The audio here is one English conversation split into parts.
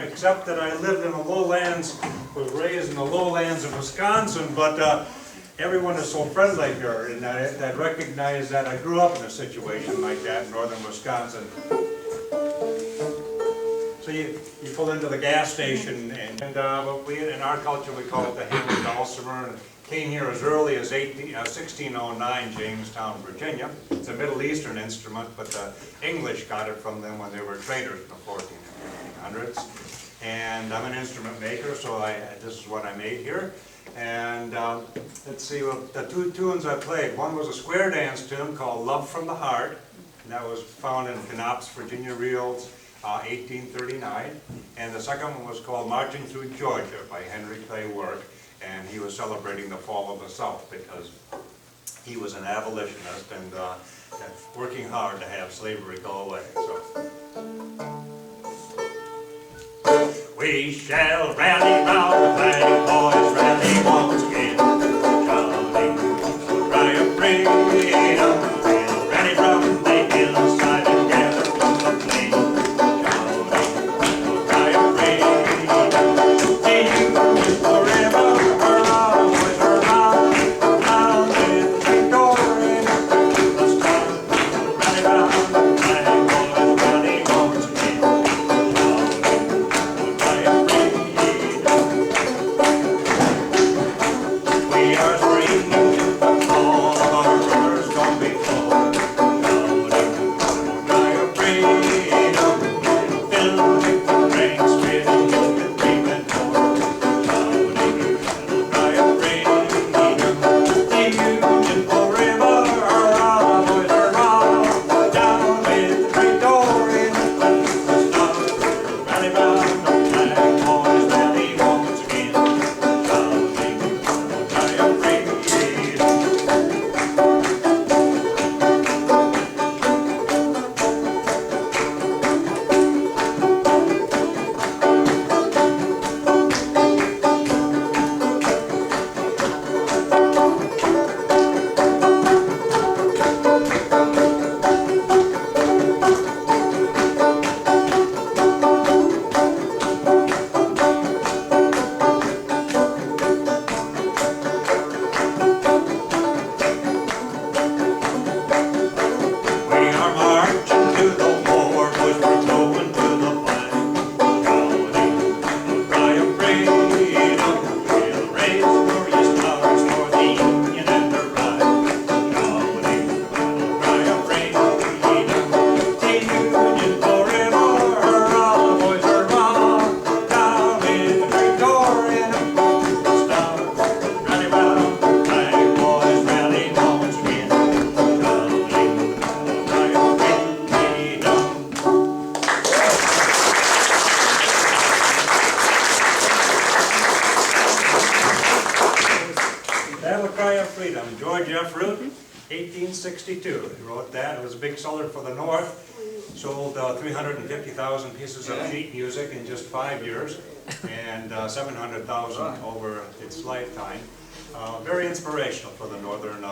Except that I lived in the lowlands, was raised in the lowlands of Wisconsin, but everyone is so friendly here, and I recognize that I grew up in a situation like that in northern Wisconsin. So you pull into the gas station, and in our culture we call it the Hammond dulcimer, and came here as early as 1609, Jamestown, Virginia. It's a Middle Eastern instrument, but the English got it from them when they were traders in the 1400s. And I'm an instrument maker, so this is what I made here. And let's see, the two tunes I played. One was a square dance tune called Love from the Heart, and that was found in Knott's Virginia Reels, 1839. And the second one was called Marching Through Georgia by Henry Clay Work, and he was celebrating the fall of the South because he was an abolitionist and working hard to have slavery go away. So. We shall rally round the flag, boys, rally once again, shouting, we'll cry of freedom, we'll rally from the hillside and gather from the plain, shouting, we'll cry of freedom, the Union forever, hurrah, boys, hurrah, down with victory, the star, we'll rally round the flag, boys, rally once again. Freedom, George F. Root, 1862. He wrote that. It was a big seller for the North. Sold 350,000 pieces of sheet music in just 5 years, and 700,000 over its lifetime. Very inspirational for the northern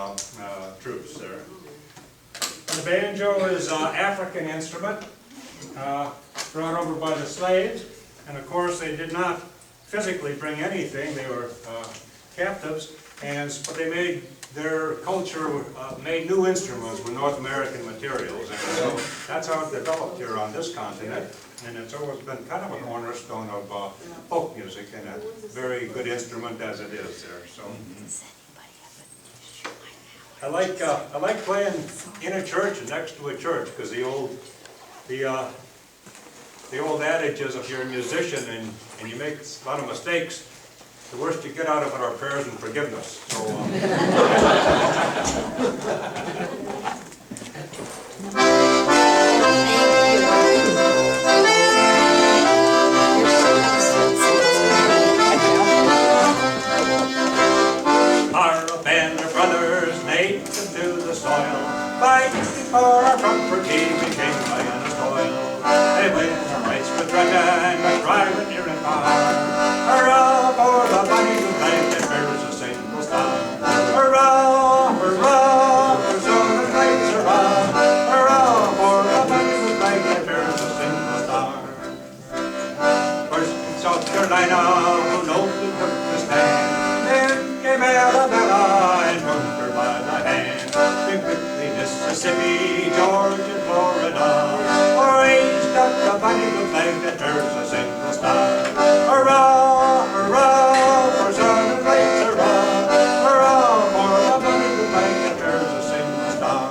troops there. And the banjo is an African instrument brought over by the slaves, and of course they did not physically bring anything. They were captives, but they made their culture made new instruments with North American materials, and so that's how it developed here on this continent. And it's always been kind of a cornerstone of folk music, and a very good instrument as it is there. So I like playing in a church and next to a church, because the old adage is, if you're a musician and you make a lot of mistakes, the worst you get out of it are prayers and forgiveness. So. Fighting for our property became my honest toil. They win our rights with threaten, but driving near and far. Hurrah for the bonny blue flag that bears a single star. Hurrah, hurrah, for Southern Rights, hurrah. Hurrah for the bonny blue flag that bears a single star. First in South Carolina, who nobly took the stand, then came Alabama and took her by the hand. Then quickly Mississippi, Georgia, Florida, raised up the bonny blue flag that bears a single star. Hurrah, hurrah, for Southern Rights, hurrah. Hurrah for the bonny blue flag that bears a single star.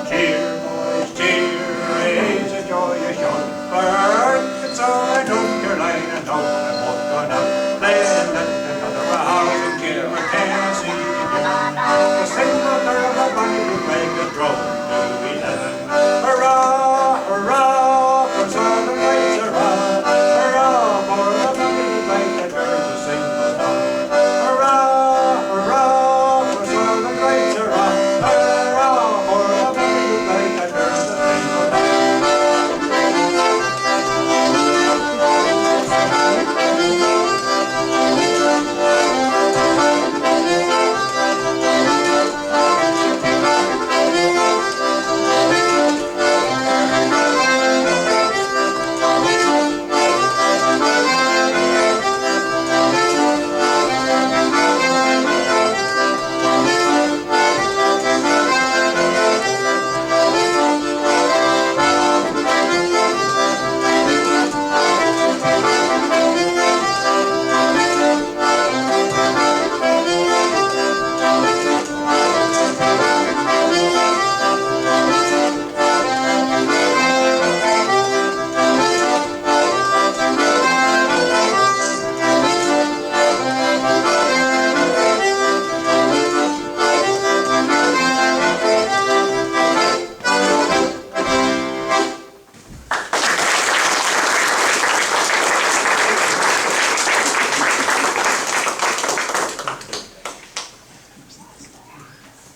Cheer, boys, cheer, raise a joyous shout, for Arkansas and North Carolina know that both gone out. Let another round, give a Tennessee again. The single of the bonny blue flag that drove to 11. Hurrah, hurrah, for Southern Rights, hurrah. Hurrah for the bonny blue flag that bears a single star. Hurrah, hurrah, for Southern Rights, hurrah. Hurrah for the bonny blue flag that bears a single star.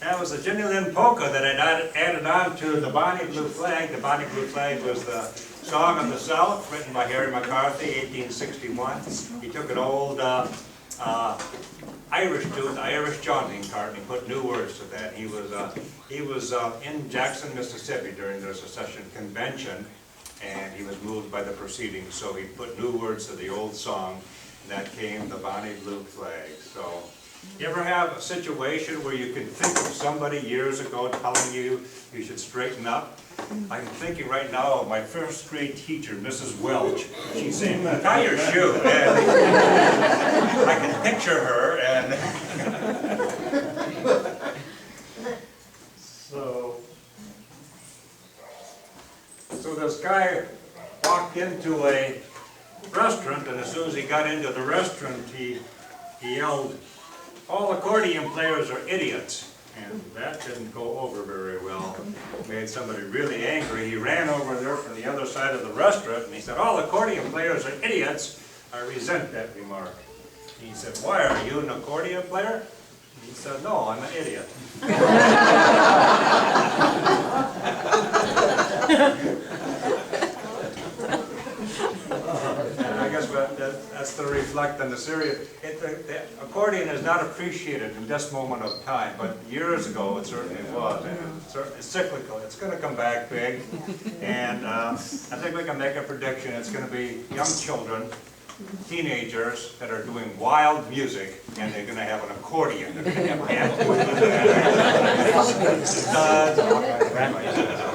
That was a genuine polka that I added on to the Bonnie Blue Flag. The Bonnie Blue Flag was the song of the South, written by Harry McCarthy, 1861. He took an old Irish tune, the Irish jaunting card, and he put new words to that. He was in Jackson, Mississippi during the secession convention, and he was moved by the proceedings, so he put new words to the old song, and that came the Bonnie Blue Flag. So, you ever have a situation where you can think of somebody years ago telling you you should straighten up? I'm thinking right now of my first grade teacher, Mrs. Welch. She's saying, tie your shoe. And I can picture her, and so this guy walked into a restaurant, and as soon as he got into the restaurant, he yelled, "All accordion players are idiots." And that didn't go over very well. Made somebody really angry. He ran over there from the other side of the restaurant and he said, "All accordion players are idiots. I resent that remark." He said, "Why, are you an accordion player?" He said, "No, I'm an idiot." I guess that's to reflect on the serious. The accordion is not appreciated in this moment of time, but years ago it certainly was. And it's cyclical. It's going to come back big, and I think we can make a prediction. It's going to be young children, teenagers that are doing wild music, and they're going to have an accordion. They're going to have studs and all kinds of things.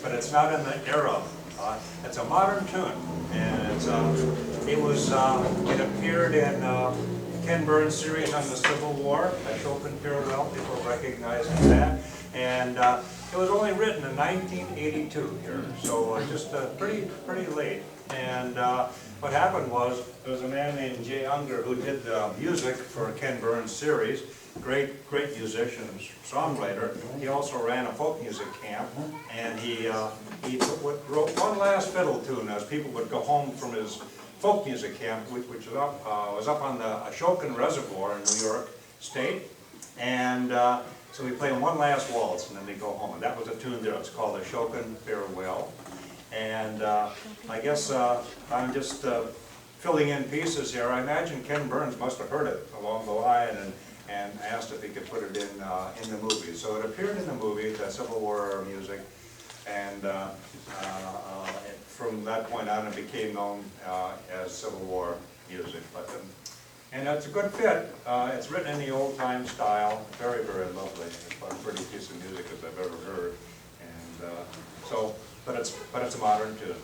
but it's not in the era. It's a modern tune, and it appeared in Ken Burns' series on the Civil War, A Chopin Farewell. People recognize that, and it was only written in 1982 here, so just pretty late. And what happened was there was a man named Jay Unger who did the music for Ken Burns' series. Great musician and songwriter. He also ran a folk music camp, and he wrote one last fiddle tune as people would go home from his folk music camp, which was up on the Ashokan Reservoir in New York State. And so we played one last waltz, and then they go home. And that was a tune there. It's called Ashokan Farewell. And I guess I'm just filling in pieces here. I imagine Ken Burns must have heard it along the line and asked if he could put it in the movie. So it appeared in the movie, the Civil War music, and from that point on it became known as Civil War music. And it's a good fit. It's written in the old-time style, very lovely. It's about a pretty piece of music as I've ever heard. And but it's a modern tune.